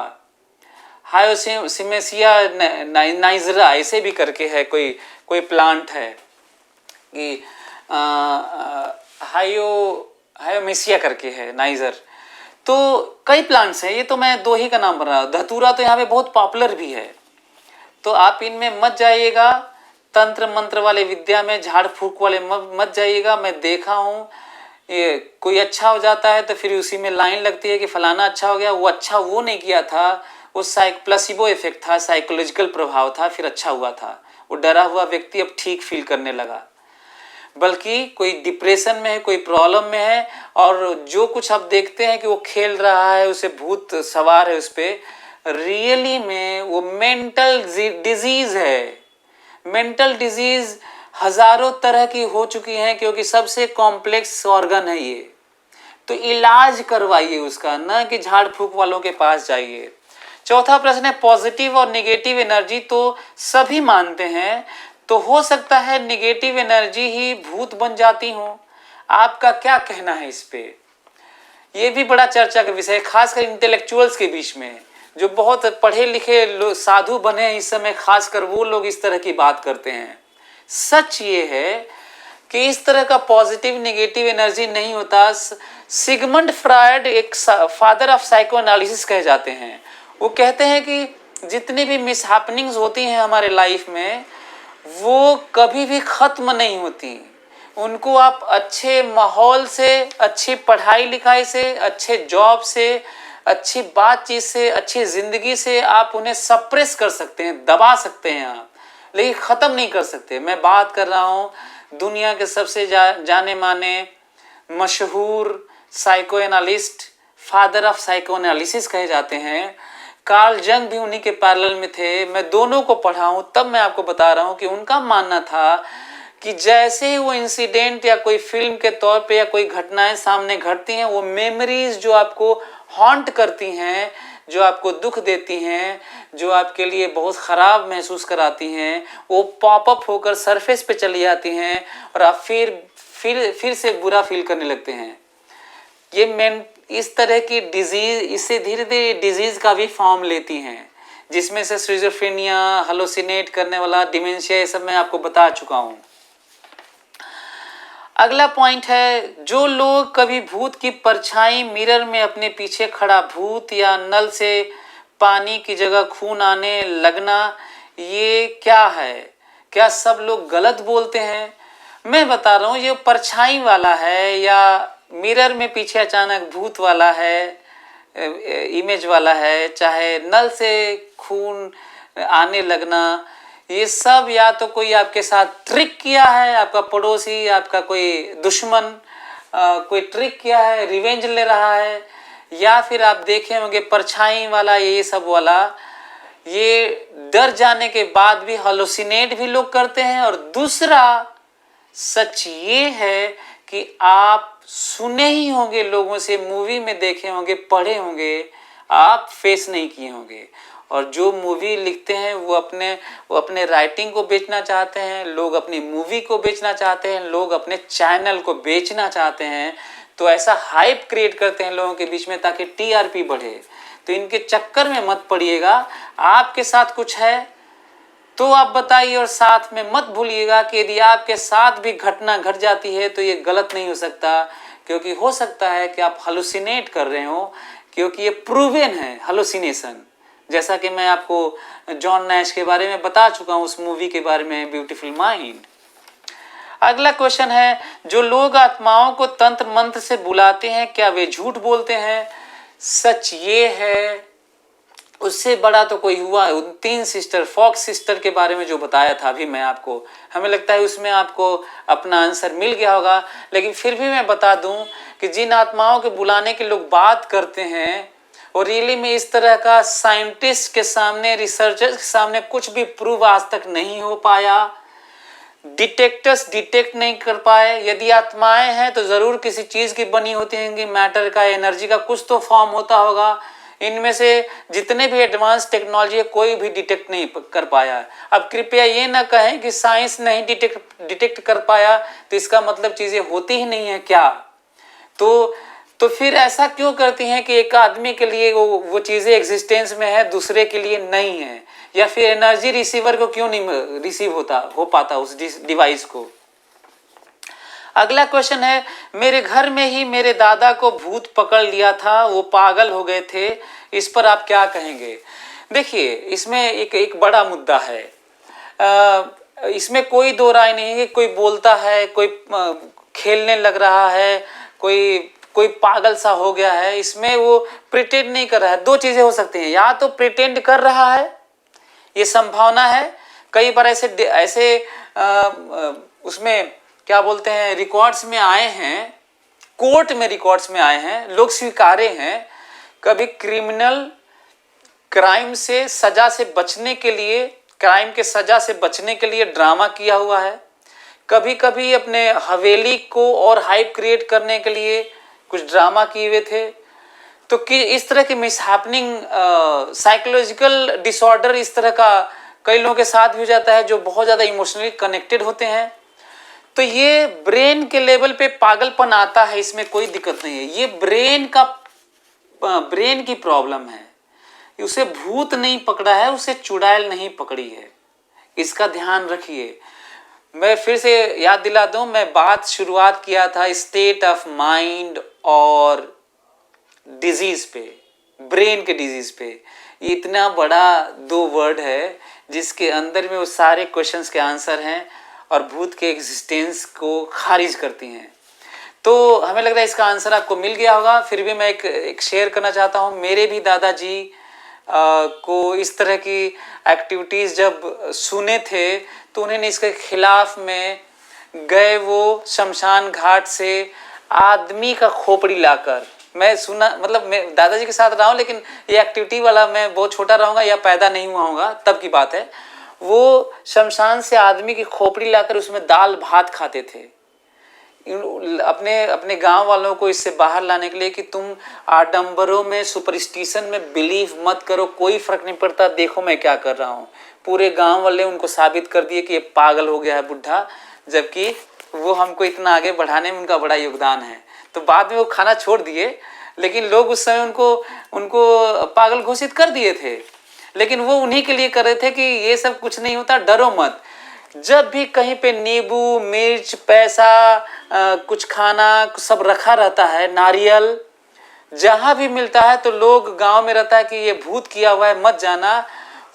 हायोसिमेसिया नाइजरा ऐसे भी करके है, कोई प्लांट है कि हायोमेसिया करके है नाइजर। तो कई प्लांट्स हैं, ये तो मैं दो ही का नाम बता रहा हूँ। धतूरा तो यहाँ पे बहुत पॉपुलर भी है, तो आप इनमें मत जाइएगा। तंत्र मंत्र वाले विद्या में, झाड़ फूक वाले मत जाइएगा। मैं देखा हूँ, ये कोई अच्छा हो जाता है तो फिर उसी में लाइन लगती है कि फलाना अच्छा हो गया। वो अच्छा वो नहीं किया था, वो प्लेसिबो इफेक्ट था, साइकोलॉजिकल प्रभाव था, फिर अच्छा हुआ था। वो डरा हुआ व्यक्ति अब ठीक फील करने लगा। बल्कि कोई डिप्रेशन में है, कोई प्रॉब्लम में है, और जो कुछ आप देखते हैं कि वो खेल रहा है, उसे भूत सवार है उस पर, रियली में वो मेंटल डिजीज है। मेंटल डिजीज हजारों तरह की हो चुकी हैं, क्योंकि सबसे कॉम्प्लेक्स ऑर्गन है ये। तो इलाज करवाइए उसका, न कि झाड़ फूक वालों के पास जाइए। चौथा प्रश्न है पॉजिटिव और नेगेटिव एनर्जी तो सभी मानते हैं, तो हो सकता है नेगेटिव एनर्जी ही भूत बन जाती हो। आपका क्या कहना है इस पे? ये भी बड़ा चर्चा का विषय है, खासकर इंटेलेक्चुअल्स के बीच में। जो बहुत पढ़े लिखे साधु बने हैं इस समय, खासकर वो लोग इस तरह की बात करते हैं। सच ये है कि इस तरह का पॉजिटिव नेगेटिव एनर्जी नहीं होता। सिगमंड फ्रायड एक फादर ऑफ साइको एनालिसिस कहे जाते हैं। वो कहते हैं कि जितनी भी मिसहैपनिंग्स होती हैं हमारे लाइफ में, वो कभी भी खत्म नहीं होती। उनको आप अच्छे माहौल से, अच्छी पढ़ाई लिखाई से, अच्छे जॉब से, अच्छी बातचीत से, अच्छी जिंदगी से आप उन्हें सप्रेस कर सकते हैं, दबा सकते हैं आप, लेकिन ख़त्म नहीं कर सकते। मैं बात कर रहा हूँ दुनिया के सबसे जाने माने मशहूर psycho analyst, father of psycho analysis कहे जाते हैं, कार्ल जंग भी उन्हीं के पैरेलल में थे। मैं दोनों को पढ़ा हूँ, तब मैं आपको बता रहा हूँ कि उनका मानना था कि जैसे ही वो इंसिडेंट या कोई फिल्म के तौर पे या कोई घटनाएं सामने घटती हैं, वो मेमोरीज जो आपको हॉन्ट करती हैं, जो आपको दुख देती हैं, जो आपके लिए बहुत ख़राब महसूस कराती हैं, वो पॉपअप होकर सरफेस पे चली जाती हैं और आप फिर से बुरा फील करने लगते हैं। ये इस तरह की डिजीज, इससे धीरे धीरे डिजीज का भी फॉर्म लेती हैं, जिसमें से स्किज़ोफ्रेनिया, हेलुसिनेट करने वाला, डिमेंशिया, ये सब मैं आपको बता चुका हूँ। अगला पॉइंट है, जो लोग कभी भूत की परछाई मिरर में अपने पीछे खड़ा भूत या नल से पानी की जगह खून आने लगना, ये क्या है? क्या सब लोग गलत बोलते हैं? मैं बता रहा हूँ, ये परछाई वाला है या मिरर में पीछे अचानक भूत वाला है, इमेज वाला है, चाहे नल से खून आने लगना, ये सब या तो कोई आपके साथ ट्रिक किया है, आपका पड़ोसी, आपका कोई दुश्मन कोई ट्रिक किया है, रिवेंज ले रहा है, या फिर आप देखे होंगे परछाई वाला, ये सब वाला, ये डर जाने के बाद भी हेलुसिनेट भी लोग करते हैं। और दूसरा सच ये है कि आप सुने ही होंगे लोगों से, मूवी में देखे होंगे, पढ़े होंगे, आप फेस नहीं किए होंगे। और जो मूवी लिखते हैं वो अपने राइटिंग को बेचना चाहते हैं, लोग अपनी मूवी को बेचना चाहते हैं, लोग अपने चैनल को बेचना चाहते हैं, तो ऐसा हाइप क्रिएट करते हैं लोगों के बीच में ताकि टीआरपी बढ़े। तो इनके चक्कर में मत पड़िएगा। आपके साथ कुछ है तो आप बताइए, और साथ में मत भूलिएगा कि यदि आपके साथ भी घटना घट जाती है तो ये गलत नहीं हो सकता, क्योंकि हो सकता है कि आप हेलुसिनेट कर रहे हो, क्योंकि ये प्रूवन है हेलुसिनेशन। जैसा कि मैं आपको जॉन नैश के बारे में बता चुका हूँ, उस मूवी के बारे में, ब्यूटीफुल माइंड। अगला क्वेश्चन है, जो लोग आत्माओं को तंत्र मंत्र से बुलाते हैं, क्या वे झूठ बोलते हैं? सच ये है, उससे बड़ा तो कोई हुआ। उन 3 सिस्टर, फॉक्स सिस्टर के बारे में जो बताया था अभी मैं आपको, हमें लगता है उसमें आपको अपना आंसर मिल गया होगा, लेकिन फिर भी मैं बता दूं कि जिन आत्माओं के बुलाने के लोग बात करते हैं, और रियली में इस तरह का साइंटिस्ट के सामने, रिसर्चर्स के सामने कुछ भी प्रूव आज तक नहीं हो पाया। डिटेक्टर्स डिटेक्ट नहीं कर पाए। यदि आत्माएं हैं तो जरूर किसी चीज की बनी होती होंगी, मैटर का, एनर्जी का कुछ तो फॉर्म होता होगा। इनमें से जितने भी एडवांस टेक्नोलॉजी है, कोई भी डिटेक्ट नहीं कर पाया। अब कृपया ये ना कहें कि साइंस नहीं डिटेक्ट कर पाया तो इसका मतलब चीजें होती ही नहीं है क्या। तो तो फिर ऐसा क्यों करती हैं कि एक आदमी के लिए वो चीज़ें एग्जिस्टेंस में है, दूसरे के लिए नहीं है? या फिर एनर्जी रिसीवर को क्यों नहीं रिसीव हो पाता उस डिवाइस को? अगला क्वेश्चन है, मेरे घर में ही मेरे दादा को भूत पकड़ लिया था, वो पागल हो गए थे, इस पर आप क्या कहेंगे? देखिए, इसमें एक बड़ा मुद्दा है। इसमें कोई दो राय नहीं है कि कोई बोलता है, कोई खेलने लग रहा है, कोई पागल सा हो गया है। इसमें वो प्रिटेंड नहीं कर रहा है। दो चीजें हो सकती हैं, या तो प्रिटेंड कर रहा है, ये संभावना है। कई बार ऐसे उसमें क्या बोलते हैं, रिकॉर्ड्स में आए हैं, कोर्ट में रिकॉर्ड्स में आए हैं, लोग स्वीकारे हैं, कभी क्राइम से सजा से बचने के लिए, क्राइम के सजा से बचने के लिए ड्रामा किया हुआ है, कभी कभी अपने हवेली को और हाइप क्रिएट करने के लिए कुछ ड्रामा किए हुए थे। तो कि इस तरह की मिसहैपनिंग, साइकोलॉजिकल डिसऑर्डर इस तरह का कई लोगों के साथ भी हो जाता है जो बहुत ज़्यादा इमोशनली कनेक्टेड होते हैं। तो ये ब्रेन के लेवल पे पागलपन आता है, इसमें कोई दिक्कत नहीं है। ये ब्रेन की प्रॉब्लम है, उसे भूत नहीं पकड़ा है, उसे चुड़ैल नहीं पकड़ी है, इसका ध्यान रखिए। मैं फिर से याद दिला दूं, मैं शुरुआत किया था स्टेट ऑफ माइंड और डिजीज पे, ब्रेन के डिजीज पे। ये इतना बड़ा दो वर्ड है जिसके अंदर में वो सारे क्वेश्चंस के आंसर हैं और भूत के एग्जिस्टेंस को खारिज करती हैं। तो हमें लग रहा है इसका आंसर आपको मिल गया होगा। फिर भी मैं एक शेयर करना चाहता हूँ। मेरे भी दादाजी को इस तरह की एक्टिविटीज़ जब सुने थे तो उन्होंने इसके खिलाफ में गए, वो शमशान घाट से आदमी का खोपड़ी लाकर, मैं सुना, मतलब मैं दादाजी के साथ रहा हूँ, लेकिन ये एक्टिविटी वाला मैं बहुत छोटा रहूँगा या पैदा नहीं हुआ होगा तब की बात है। वो शमशान से आदमी की खोपड़ी लाकर उसमें दाल भात खाते थे, अपने गांव वालों को इससे बाहर लाने के लिए कि तुम आडंबरों में, सुपरस्टिशन में बिलीव मत करो, कोई फर्क नहीं पड़ता, देखो मैं क्या कर रहा हूँ। पूरे गांव वाले उनको साबित कर दिए कि ये पागल हो गया है बुढ़ा, जबकि वो हमको इतना आगे बढ़ाने में उनका बड़ा योगदान है। तो बाद में वो खाना छोड़ दिए, लेकिन लोग उस समय उनको पागल घोषित कर दिए थे, लेकिन वो उन्हीं के लिए कर रहे थे कि ये सब कुछ नहीं होता, डरो मत। जब भी कहीं पे नींबू, मिर्च, पैसा, कुछ खाना सब रखा रहता है, नारियल जहाँ भी मिलता है, तो लोग गांव में रहता है कि ये भूत किया हुआ है, मत जाना।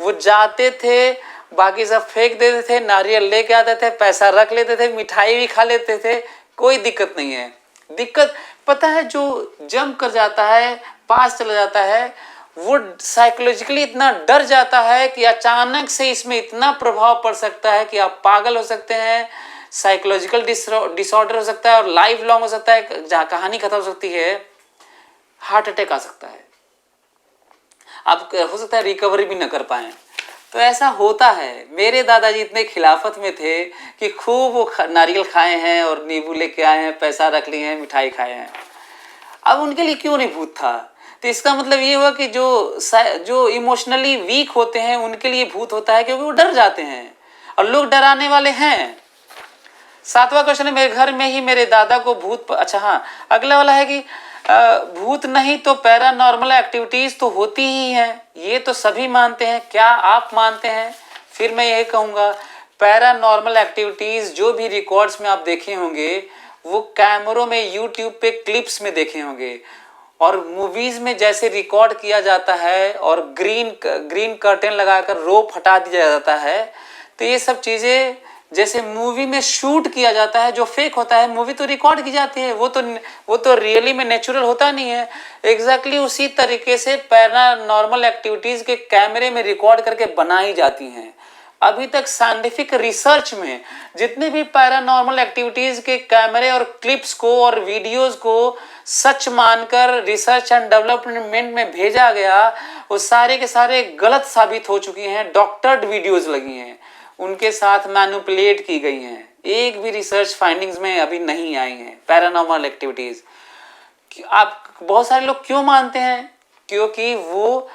वो जाते थे, बाकी सब फेंक देते थे, नारियल लेके आते थे, पैसा रख लेते थे, मिठाई भी खा लेते थे, कोई दिक्कत नहीं है। दिक्कत पता है, जो जंप कर जाता है, पास चला जाता है, वो साइकोलॉजिकली इतना डर जाता है कि अचानक से इसमें इतना प्रभाव पड़ सकता है कि आप पागल हो सकते हैं, साइकोलॉजिकल डिसऑर्डर हो सकता है और लाइफ लॉन्ग हो सकता है, जहाँ कहानी खत्म हो सकती है, हार्ट अटैक आ सकता है, आप हो सकता है रिकवरी भी न कर पाए। तो ऐसा होता है। मेरे दादाजी इतने खिलाफत में थे कि खूब वो नारियल खाए हैं और नींबू लेके आए हैं, पैसा रख लिए हैं, मिठाई खाए हैं। अब उनके लिए क्यों नहीं भूत था? तो इसका मतलब ये हुआ कि जो इमोशनली वीक होते हैं उनके लिए भूत होता है, क्योंकि वो डर जाते हैं और लोग डराने वाले हैं। 7वां क्वेश्चन है, मेरे घर में ही मेरे दादा को भूत अच्छा हाँ, अगला वाला है कि भूत नहीं तो पैरानॉर्मल एक्टिविटीज तो होती ही हैं, ये तो सभी मानते हैं, क्या आप मानते हैं? फिर मैं यही कहूँगा, पैरानॉर्मल एक्टिविटीज जो भी रिकॉर्ड्स में आप देखे होंगे वो कैमरों में, यूट्यूब पे क्लिप्स में देखे होंगे, और मूवीज में जैसे रिकॉर्ड किया जाता है और ग्रीन कर्टेन लगाकर रोप हटा दिया जाता है, तो ये सब चीज़ें जैसे मूवी में शूट किया जाता है, जो फेक होता है, मूवी तो रिकॉर्ड की जाती है, वो तो रियली में नेचुरल होता नहीं है। एग्जैक्टली उसी तरीके से पैरानॉर्मल एक्टिविटीज़ के कैमरे में रिकॉर्ड करके बनाई जाती हैं। अभी तक साइंटिफिक रिसर्च में जितने भी पैरानॉर्मल एक्टिविटीज़ के कैमरे और क्लिप्स को और वीडियोस को सच मानकर रिसर्च एंड डेवलपमेंट में भेजा गया, वो सारे के सारे गलत साबित हो चुकी हैं। डॉक्टर्ड वीडियोस लगी हैं, उनके साथ मैनिपुलेट की गई हैं, एक भी रिसर्च फाइंडिंग्स में अभी नहीं आई हैं पैरानॉर्मल एक्टिविटीज़। आप बहुत सारे लोग क्यों मानते हैं? क्योंकि वो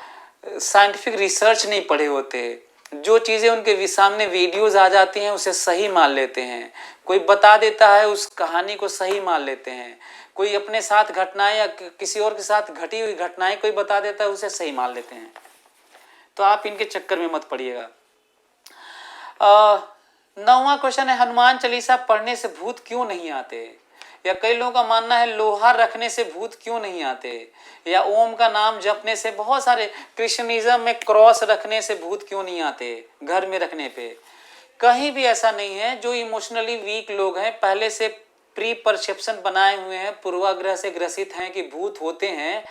साइंटिफिक रिसर्च नहीं पढ़े होते, जो चीज़ें उनके सामने वीडियोज आ जाती हैं उसे सही मान लेते हैं, कोई बता देता है उस कहानी को सही मान लेते हैं, कोई अपने साथ घटनाएं या किसी और के साथ घटी हुई घटनाएं कोई बता देता है उसे सही मान लेते हैं। तो आप इनके चक्कर में मत पड़िएगा। 9वां क्वेश्चन है, हनुमान चालीसा पढ़ने से भूत क्यों नहीं आते? या कई लोगों का मानना है लोहा रखने से भूत क्यों नहीं आते, या ओम का नाम जपने से, बहुत सारे क्रिश्चियनिज्म में क्रॉस रखने से भूत क्यों नहीं आते घर में रखने पे। कहीं भी ऐसा नहीं है। जो इमोशनली वीक लोग हैं, पहले से प्री परसेप्शन बनाए हुए हैं, पूर्वाग्रह से ग्रसित हैं कि भूत होते हैं,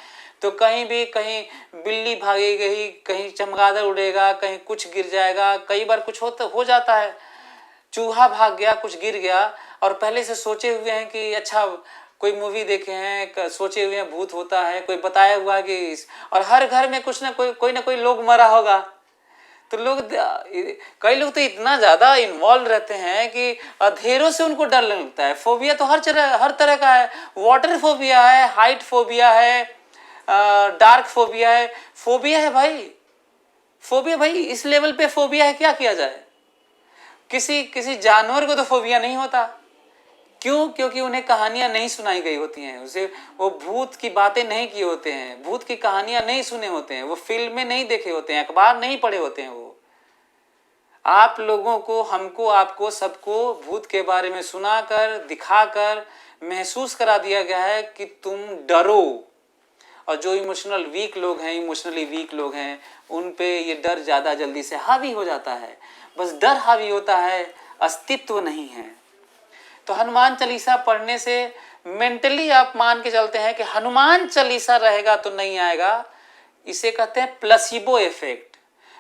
तो कहीं भी कहीं बिल्ली भागी गई, कहीं चमगादड़ उड़ेगा, कहीं कुछ गिर जाएगा, कई बार कुछ हो जाता है, चूहा भाग गया, कुछ गिर गया, और पहले से सोचे हुए हैं कि अच्छा कोई मूवी देखे हैं, सोचे हुए हैं भूत होता है, कोई बताया हुआ है कि, और हर घर में कुछ ना कोई लोग मरा होगा। तो कई लोग तो इतना ज्यादा इन्वॉल्व रहते हैं कि अंधेरों से उनको डर लगता है। फोबिया तो हर तरह का है, वाटर फोबिया है, हाइट फोबिया है, डार्क फोबिया है। फोबिया है भाई, इस लेवल पे फोबिया है, क्या किया जाए। किसी जानवर को तो फोबिया नहीं होता, क्यों? क्योंकि उन्हें कहानियां नहीं सुनाई गई होती हैं, उसे वो भूत की बातें नहीं किए होते हैं, भूत की कहानियां नहीं सुने होते हैं, वो फिल्में नहीं देखे होते हैं, अखबार नहीं पढ़े होते हैं। वो आप लोगों को, हमको, आपको, सबको भूत के बारे में सुनाकर, दिखाकर, महसूस करा दिया गया है कि तुम डरो। और जो इमोशनली वीक लोग हैं उन पे ये डर ज़्यादा जल्दी से हावी हो जाता है। बस डर हावी होता है, अस्तित्व नहीं है। तो हनुमान चालीसा पढ़ने से मेंटली आप मान के चलते हैं कि हनुमान चालीसा रहेगा तो नहीं आएगा। इसे कहते हैं प्लेसिबो इफेक्ट।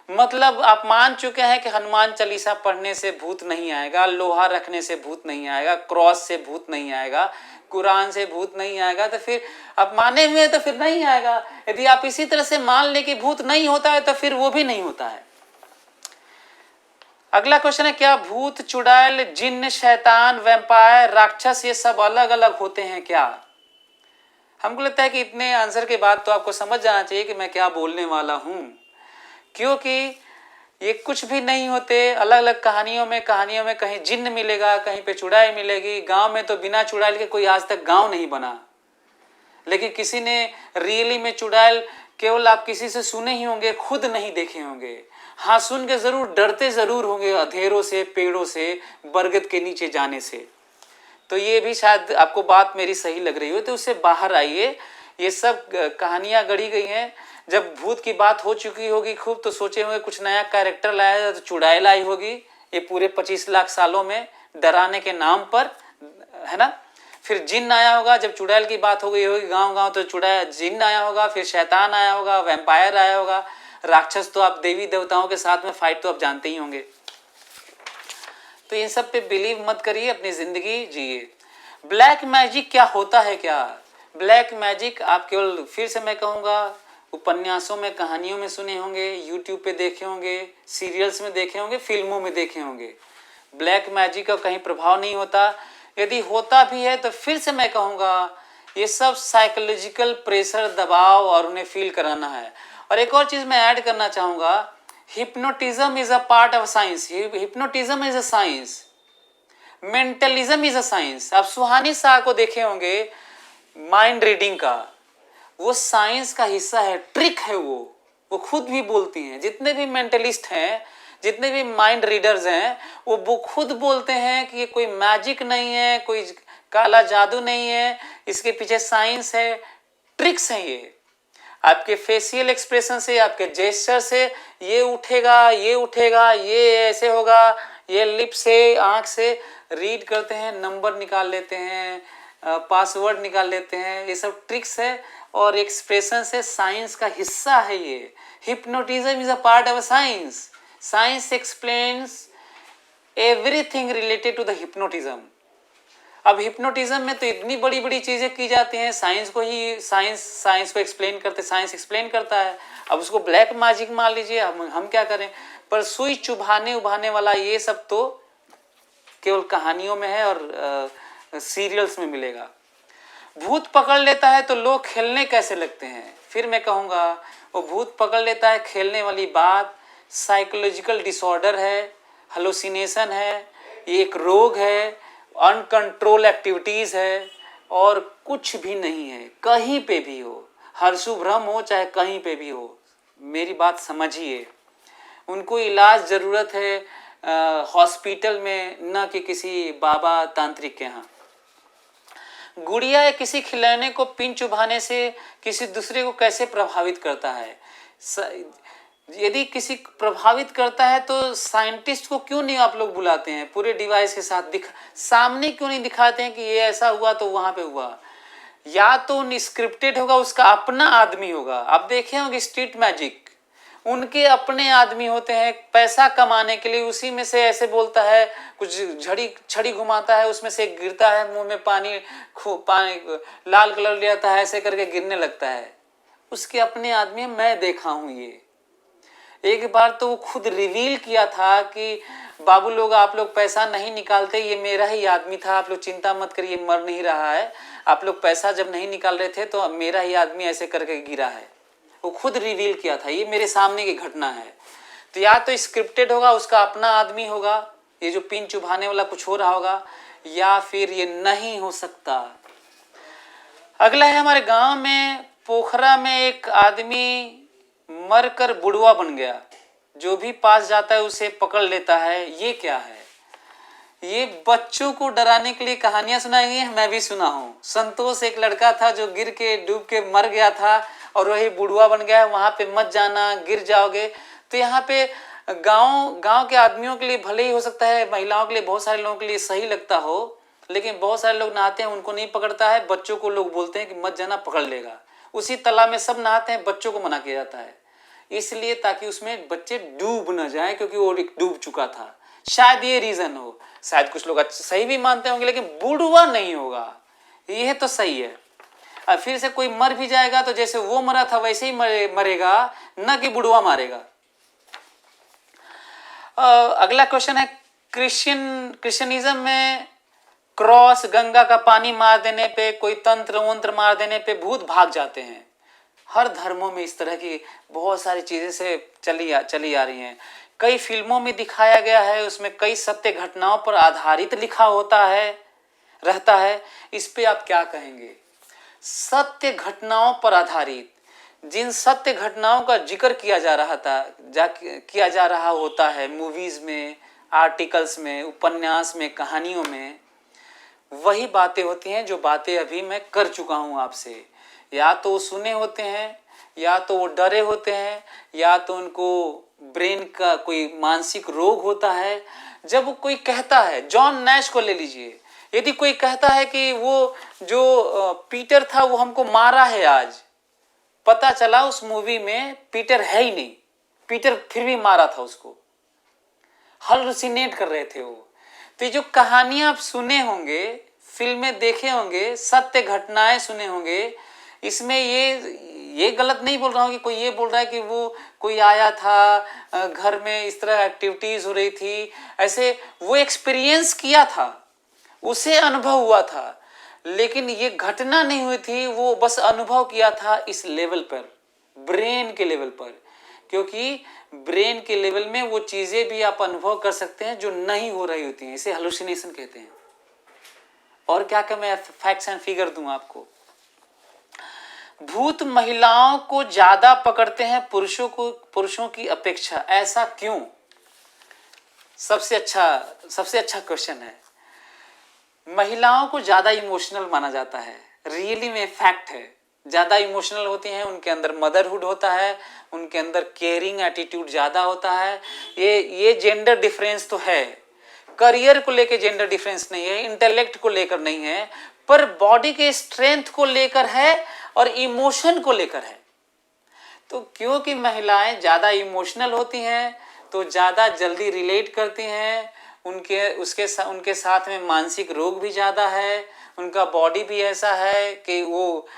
मतलब आप मान चुके हैं कि हनुमान चालीसा पढ़ने से भूत नहीं आएगा, लोहा रखने से भूत नहीं आएगा, क्रॉस से भूत नहीं आएगा, कुरान से भूत नहीं आएगा, तो फिर आप माने हुए तो फिर नहीं आएगा। यदि आप इसी तरह से मान ले कि भूत नहीं होता है तो फिर वो भी नहीं होता है। अगला क्वेश्चन है, क्या भूत, चुड़ैल, जिन्न, शैतान, वैम्पायर, राक्षस ये सब अलग अलग होते हैं क्या? हमको लगता है कि इतने आंसर के बाद तो आपको समझ जाना चाहिए कि मैं क्या बोलने वाला हूं, क्योंकि ये कुछ भी नहीं होते। अलग अलग कहानियों में कहीं जिन्न मिलेगा, कहीं पे चुड़ैल मिलेगी। गांव में तो बिना चुड़ैल के कोई आज तक गांव नहीं बना, लेकिन किसी ने रियली में चुड़ैल केवल आप किसी से सुने ही होंगे, खुद नहीं देखे होंगे। हाँ, सुन के जरूर डरते जरूर होंगे अंधेरों से, पेड़ों से, बरगद के नीचे जाने से। तो ये भी शायद आपको बात मेरी सही लग रही हो तो उससे बाहर आइए। ये सब कहानियां गढ़ी गई हैं। जब भूत की बात हो चुकी होगी खूब तो सोचे होंगे कुछ नया कैरेक्टर लाया तो चुड़ैल आई होगी ये पूरे 25 लाख सालों में डराने के नाम पर, है ना। फिर जिन्न आया होगा, जब चुड़ैल की बात हो गई होगी गांव गांव तो चुड़ैल जिन्न आया होगा, फिर शैतान आया होगा, वैम्पायर आया होगा, राक्षस तो आप देवी देवताओं के साथ में फाइट तो आप जानते ही होंगे। तो इन सब पे बिलीव मत करिए, अपनी जिंदगी जिए। ब्लैक मैजिक क्या होता है? क्या ब्लैक मैजिक आप केवल, फिर से मैं कहूँगा, उपन्यासों में, कहानियों में सुने होंगे, यूट्यूब पे देखे होंगे, सीरियल्स में देखे होंगे, फिल्मों में देखे होंगे। ब्लैक मैजिक का कहीं प्रभाव नहीं होता। यदि होता भी है तो फिर से मैं कहूँगा ये सब साइकोलॉजिकल प्रेशर, दबाव और उन्हें फील कराना है। और एक और चीज़ मैं ऐड करना चाहूँगा, hypnotism is a part of science. Hypnotism is a science, mentalism is a science. आप सुहानी शाह को देखे होंगे माइंड रीडिंग का, वो साइंस का हिस्सा है, ट्रिक है वो खुद भी बोलती हैं। जितने भी मेंटलिस्ट हैं, जितने भी माइंड रीडर्स हैं, वो खुद बोलते हैं कि ये कोई मैजिक नहीं है, कोई काला जादू नहीं है, इसके पीछे साइंस है, ट्रिक्स हैं। ये आपके फेशियल एक्सप्रेशन से, आपके जेस्चर से ये उठेगा, ये ऐसे होगा, ये लिप से, आंख से रीड करते हैं, नंबर निकाल लेते हैं, पासवर्ड निकाल लेते हैं। ये सब ट्रिक्स है और एक्सप्रेशन से साइंस का हिस्सा है ये। Hypnotism is a part of science. Science explains everything related to the hypnotism. अब हिप्नोटिज्म में तो इतनी बड़ी बड़ी चीजें की जाती हैं, साइंस को एक्सप्लेन करते, साइंस एक्सप्लेन करता है। अब उसको ब्लैक मैजिक मान लीजिए, हम क्या करें। पर सुई चुभाने उभाने वाला ये सब तो केवल कहानियों में है और सीरियल्स में मिलेगा। भूत पकड़ लेता है तो लोग खेलने कैसे लगते हैं? फिर मैं कहूँगा वो भूत पकड़ लेता है, खेलने वाली बात साइकोलॉजिकल डिसऑर्डर है, हेलुसिनेशन है, ये एक रोग है, अनकंट्रोल एक्टिविटीज़ है और कुछ भी नहीं है। कहीं पे भी हो, हर्षुभ्रम हो चाहे कहीं पे भी हो, मेरी बात समझिए। उनको इलाज ज़रूरत है हॉस्पिटल में, न कि किसी बाबा तांत्रिक के यहाँ। गुड़िया या किसी खिलौने को पिन चुभाने से किसी दूसरे को कैसे प्रभावित करता है? यदि किसी प्रभावित करता है तो साइंटिस्ट को क्यों नहीं आप लोग बुलाते हैं, पूरे डिवाइस के साथ सामने क्यों नहीं दिखाते हैं कि ये ऐसा हुआ तो वहां पे हुआ? या तो स्क्रिप्टेड होगा, उसका अपना आदमी होगा। आप देखे होंगे स्ट्रीट मैजिक, उनके अपने आदमी होते हैं पैसा कमाने के लिए, उसी में से ऐसे बोलता है, कुछ छड़ी घुमाता है, उसमें से गिरता है, मुंह में पानी लाल कलर ले आता है, ऐसे करके गिरने लगता है। उसके अपने आदमी, मैं देखा हूं ये। एक बार तो वो खुद रिवील किया था कि बाबू लोग, आप लोग पैसा नहीं निकालते, ये मेरा ही आदमी था, आप लोग चिंता मत करिए, मर नहीं रहा है, आप लोग पैसा जब नहीं निकाल रहे थे तो मेरा ही आदमी ऐसे करके गिरा है। वो खुद रिवील किया था, ये मेरे सामने की घटना है। तो या तो स्क्रिप्टेड होगा, उसका अपना आदमी होगा, ये जो पिन चुभाने वाला कुछ हो रहा होगा, या फिर ये नहीं हो सकता। अगला है, हमारे गांव में पोखरा में एक आदमी मरकर बुढ़वा बन गया, जो भी पास जाता है उसे पकड़ लेता है। ये क्या है? ये बच्चों को डराने के लिए कहानियां सुनाई हैं, मैं भी सुना हूँ। संतोष एक लड़का था जो गिर के डूब के मर गया था और वही बुढ़वा बन गया। वहां पे मत जाना, गिर जाओगे। तो यहाँ पे गांव के आदमियों के लिए भले ही हो सकता है, महिलाओं के लिए, बहुत सारे लोगों के लिए सही लगता हो, लेकिन बहुत सारे लोग नहाते हैं, उनको नहीं पकड़ता है। बच्चों को लोग बोलते हैं कि मत जाना, पकड़ लेगा। उसी तालाब में सब नहाते हैं, बच्चों को मना किया जाता है, इसलिए ताकि उसमें बच्चे डूब न जाए, क्योंकि वो डूब चुका था। शायद ये रीजन हो। शायद कुछ लोग सही भी मानते होंगे, लेकिन बुढ़वा नहीं होगा, यह तो सही है। अब फिर से कोई मर भी जाएगा तो जैसे वो मरा था वैसे ही मरेगा, न कि बुढ़वा मारेगा। अगला क्वेश्चन है, क्रिश्चियनिज्म में क्रॉस, गंगा का पानी मार देने पे, कोई तंत्र वंत्र मार देने पे भूत भाग जाते हैं। हर धर्मों में इस तरह की बहुत सारी चीजें से चली आ रही हैं। कई फिल्मों में दिखाया गया है, उसमें कई सत्य घटनाओं पर आधारित लिखा रहता है। इस पे आप क्या कहेंगे? सत्य घटनाओं पर आधारित, जिन सत्य घटनाओं का जिक्र किया जा रहा होता है मूवीज में, आर्टिकल्स में, उपन्यास में, कहानियों में, वही बातें होती हैं जो बातें अभी मैं कर चुका हूं आपसे। या तो वो सुने होते हैं, या तो वो डरे होते हैं, या तो उनको ब्रेन का कोई मानसिक रोग होता है। जब वो कोई कहता है, जॉन नैश को ले लीजिए, यदि कोई कहता है कि वो जो पीटर था वो हमको मारा है, आज पता चला उस मूवी में पीटर है ही नहीं, पीटर फिर भी मारा था उसको, हल्यूसिनेट कर रहे थे वो। तो ये जो कहानियां आप सुने होंगे, फिल्में देखे होंगे, सत्य घटनाएं सुने होंगे, इसमें ये गलत नहीं बोल रहा हूँ कि कोई ये बोल रहा है कि वो कोई आया था घर में, इस तरह एक्टिविटीज हो रही थी, ऐसे वो एक्सपीरियंस किया था, उसे अनुभव हुआ था, लेकिन ये घटना नहीं हुई थी, वो बस अनुभव किया था इस लेवल पर, ब्रेन के लेवल पर। क्योंकि ब्रेन के लेवल में वो चीजें भी आप अनुभव कर सकते हैं जो नहीं हो रही होती हैं, इसे हेलुसिनेशन कहते हैं। और क्या मैं फैक्ट्स एंड फिगर दूं आपको? भूत महिलाओं को ज्यादा पकड़ते हैं पुरुषों की अपेक्षा, ऐसा क्यों? सबसे अच्छा क्वेश्चन है। महिलाओं को ज्यादा इमोशनल माना जाता है, रियली में फैक्ट है, ज्यादा इमोशनल होती हैं, उनके अंदर मदरहुड होता है, उनके अंदर केयरिंग एटीट्यूड ज्यादा होता है। ये जेंडर डिफरेंस तो है, करियर को लेकर जेंडर डिफरेंस नहीं है, इंटेलेक्ट को लेकर नहीं है, पर बॉडी के स्ट्रेंथ को लेकर है और इमोशन को लेकर है। तो क्योंकि महिलाएं ज्यादा इमोशनल होती हैं तो ज्यादा जल्दी रिलेट करती हैं, उनके साथ में मानसिक रोग भी ज्यादा है, उनका बॉडी भी ऐसा है कि वो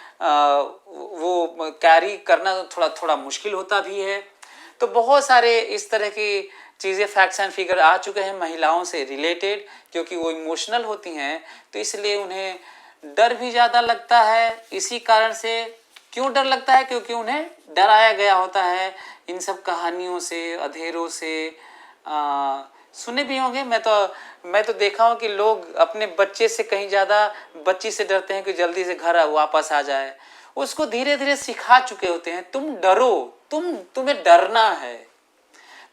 कैरी करना थोड़ा मुश्किल होता भी है। तो बहुत सारे इस तरह की चीज़ें, फैक्ट्स एंड फिगर आ चुके हैं महिलाओं से रिलेटेड, क्योंकि वो इमोशनल होती हैं तो इसलिए उन्हें डर भी ज़्यादा लगता है, इसी कारण से क्यों डर लगता है? क्योंकि उन्हें डराया गया होता है इन सब कहानियों से, अधेरों से। सुने भी होंगे, मैं तो देखा हूँ कि लोग अपने बच्चे से कहीं ज़्यादा बच्ची से डरते हैं कि जल्दी से घर वापस आ जाए। उसको धीरे धीरे सिखा चुके होते हैं, तुम डरो, तुम्हें डरना है।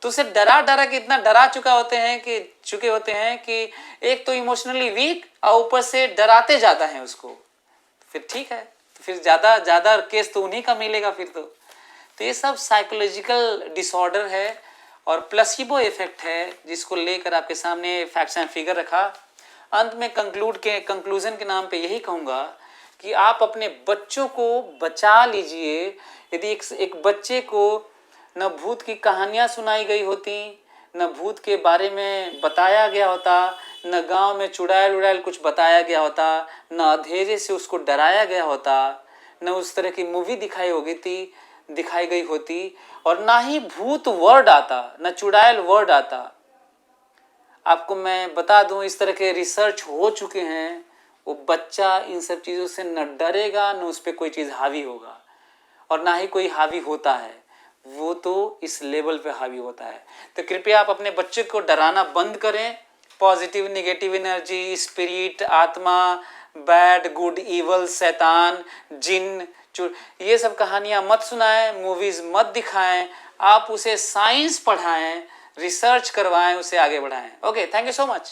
तो उसे डरा डरा के इतना डरा चुके होते हैं कि एक तो इमोशनली वीक और ऊपर से डराते ज़्यादा हैं उसको। फिर ठीक है, तो फिर ज़्यादा केस तो उन्हीं का मिलेगा फिर तो ये सब साइकोलॉजिकल डिसऑर्डर है और प्लेसिबो इफेक्ट है, जिसको लेकर आपके सामने फैक्ट्स एंड फिगर रखा। अंत में कंक्लूजन के नाम पे यही कहूँगा कि आप अपने बच्चों को बचा लीजिए। यदि एक बच्चे को न भूत की कहानियाँ सुनाई गई होती, न भूत के बारे में बताया गया होता, न गांव में चुड़ैल उड़ैल कुछ बताया गया होता, न अंधेरे से उसको डराया गया होता, न उस तरह की मूवी दिखाई गई होती, और ना ही भूत वर्ड आता, न चुड़ैल वर्ड आता। आपको मैं बता दूं, इस तरह के रिसर्च हो चुके हैं। वो बच्चा इन सब चीज़ों से न डरेगा, न उस पर कोई चीज़ हावी होगा, और ना ही कोई हावी होता है। वो तो इस लेवल पे हावी होता है। तो कृपया आप अपने बच्चे को डराना बंद करें। पॉजिटिव नेगेटिव एनर्जी, स्पिरिट, आत्मा, बैड गुड इवल, शैतान, जिन, ये सब कहानियाँ मत सुनाएं, मूवीज़ मत दिखाएं। आप उसे साइंस पढ़ाएं, रिसर्च करवाएं, उसे आगे बढ़ाएं। Okay, thank you so much.